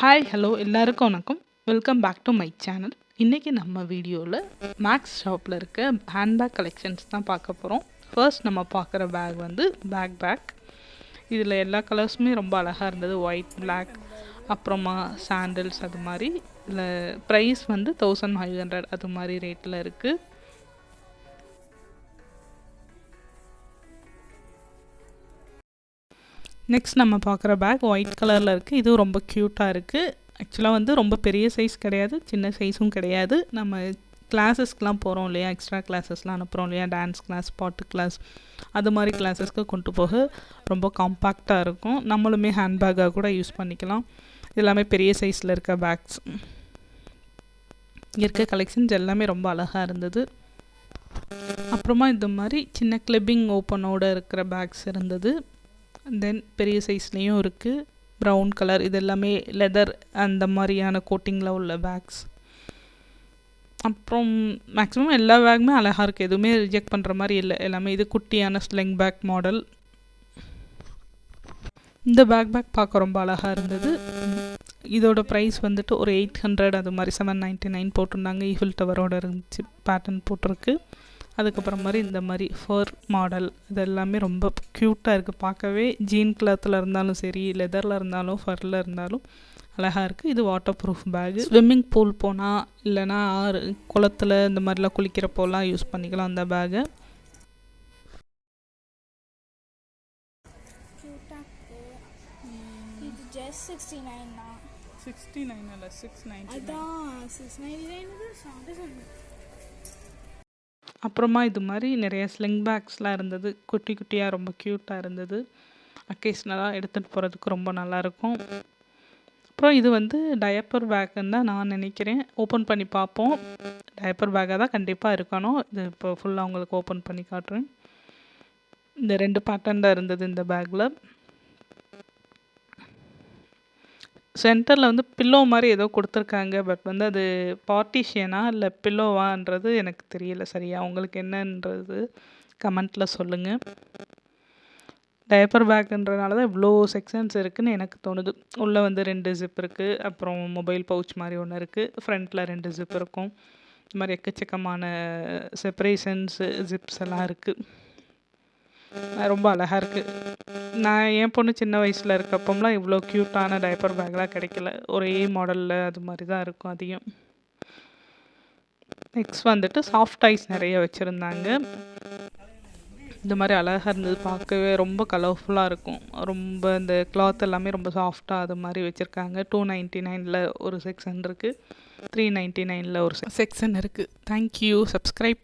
Hi hello எல்லாருக்கும் வணக்கம். Welcome back to my channel. இன்றைக்கி நம்ம வீடியோவில் மேக்ஸ் ஷாப்பில் இருக்க ஹேண்ட்பேக் கலெக்ஷன்ஸ் தான் பார்க்க போகிறோம். ஃபர்ஸ்ட் நம்ம பார்க்குற பேக் வந்து பேக். இதில் எல்லா கலர்ஸுமே ரொம்ப அழகாக இருந்தது. ஒயிட், பிளாக், அப்புறமா சாண்டில்ஸ், அது மாதிரி. இதில் ப்ரைஸ் வந்து 1500 அது மாதிரி ரேட்டில் இருக்குது. நெக்ஸ்ட் நம்ம பார்க்குற பேக் ஒயிட் கலரில் இருக்குது. இதுவும் ரொம்ப க்யூட்டாக இருக்குது. ஆக்சுவலாக வந்து ரொம்ப பெரிய சைஸ் கிடையாது, சின்ன சைஸும் கிடையாது. நம்ம கிளாஸஸ்க்கெலாம் போகிறோம் இல்லையா, எக்ஸ்ட்ரா கிளாஸஸ்லாம் அனுப்புகிறோம் இல்லையா, டான்ஸ் கிளாஸ், பாட்டு கிளாஸ், அது மாதிரி கிளாஸஸ்க்கு கொண்டு போக ரொம்ப காம்பேக்டாக இருக்கும். நம்மளுமே ஹேண்ட்பேக்காக கூட யூஸ் பண்ணிக்கலாம். எல்லாமே பெரிய சைஸில் இருக்க பேக்ஸ். இருக்க கலெக்ஷன்ஸ் எல்லாமே ரொம்ப அழகாக இருந்தது. அப்புறமா இந்த மாதிரி சின்ன கிளிப்பிங் ஓப்பனோடு இருக்கிற பேக்ஸ் இருந்தது. தென் பெரிய சைஸ்லேயும் இருக்குது. ப்ரௌன் கலர், இது எல்லாமே லெதர் அந்த மாதிரியான கோட்டிங்கில் உள்ள பேக்ஸ். அப்புறம் மேக்ஸிமம் எல்லா பேக்குமே அழகாக இருக்குது. எதுவுமே ரிஜெக்ட் பண்ணுற மாதிரி இல்லை. எல்லாமே இது குட்டியான ஸ்லிங் பேக் மாடல். இந்த பேக் பார்க்க ரொம்ப அழகாக இருந்தது. இதோட ப்ரைஸ் வந்துட்டு ஒரு 800 அது மாதிரி 799 போட்டிருந்தாங்க. ஈஃபில் டவரோட இருந்துச்சு, பேட்டர்ன் போட்டிருக்கு. அதுக்கப்புறம் மாதிரி இந்த மாதிரி ஃபர் மாடல், இது எல்லாமே ரொம்ப க்யூட்டாக இருக்குது பார்க்கவே. ஜீன் கிளாத்தில் இருந்தாலும் சரி, லெதரில் இருந்தாலும், ஃபரில் இருந்தாலும் அழகாக இருக்குது. இது water proof bag. Swimming pool போனால் இல்லைனா ஆறு குளத்தில் இந்த மாதிரிலாம் குளிக்கிறப்போலாம் யூஸ் பண்ணிக்கலாம் அந்த பேகை. இது ஜஸ்ட் 69 தான். 69 இல்லை 699. அதான் 699. அப்புறமா இது மாதிரி நிறைய ஸ்லிங் பேக்ஸ்லாம் இருந்தது. குட்டி குட்டியாக ரொம்ப க்யூட்டாக இருந்தது. அக்கேஷ்னலாக எடுத்துகிட்டு போகிறதுக்கு ரொம்ப நல்லாயிருக்கும். அப்புறம் இது வந்து டயப்பர் பேக்குன்னு தான் நான் நினைக்கிறேன். ஓப்பன் பண்ணி பார்ப்போம். டயப்பர் பேக்காக தான் கண்டிப்பாக இருக்கணும். இது இப்போ ஃபுல்லாக உங்களுக்கு ஓப்பன் பண்ணி காட்டுறேன். இந்த 2 பேட்டர்ன் தான் இருந்தது இந்த பேக்கில். சென்டரில் வந்து பில்லோ மாதிரி ஏதோ கொடுத்துருக்காங்க. பட் வந்து அது பார்ட்டிஷியனா இல்லை பில்லோவான்றது எனக்கு தெரியல சரியா. உங்களுக்கு என்னன்றது கமெண்ட்டில் சொல்லுங்கள். டயப்பர் பேக்குன்றனால தான் இவ்வளோ செக்ஷன்ஸ் இருக்குதுன்னு எனக்கு தோணுது. உள்ளே வந்து 2 ஜிப் இருக்குது. அப்புறம் மொபைல் பவுச் மாதிரி ஒன்று இருக்குது. ஃப்ரண்ட்டில் 2 ஜிப் இருக்கும். இது மாதிரி எக்கச்சக்கமான செப்பரேஷன்ஸு, ஜிப்ஸ் எல்லாம் இருக்குது. ரொம்ப அழகாக இருக்குது. நான் என் பொண்ணு சின்ன வயசில் இருக்கப்போம்லாம் இவ்வளோ க்யூட்டான டயப்பர் பேக்லாம் கிடைக்கல. ஒரே மாடலில் அது மாதிரி தான் இருக்கும் அதிகம். நெக்ஸ்ட் வந்துட்டு சாஃப்ட் டாய்ஸ் நிறைய வச்சுருந்தாங்க. இந்த மாதிரி அழகாக இருந்தது பார்க்கவே. ரொம்ப கலர்ஃபுல்லாக இருக்கும். ரொம்ப இந்த கிளாத் எல்லாமே ரொம்ப சாஃப்டாக அது மாதிரி வச்சுருக்காங்க. 299 ஒரு செக்ஷன் இருக்குது, 399 ஒரு செக்ஷன் இருக்குது. தேங்க்யூ. சப்ஸ்கிரைப்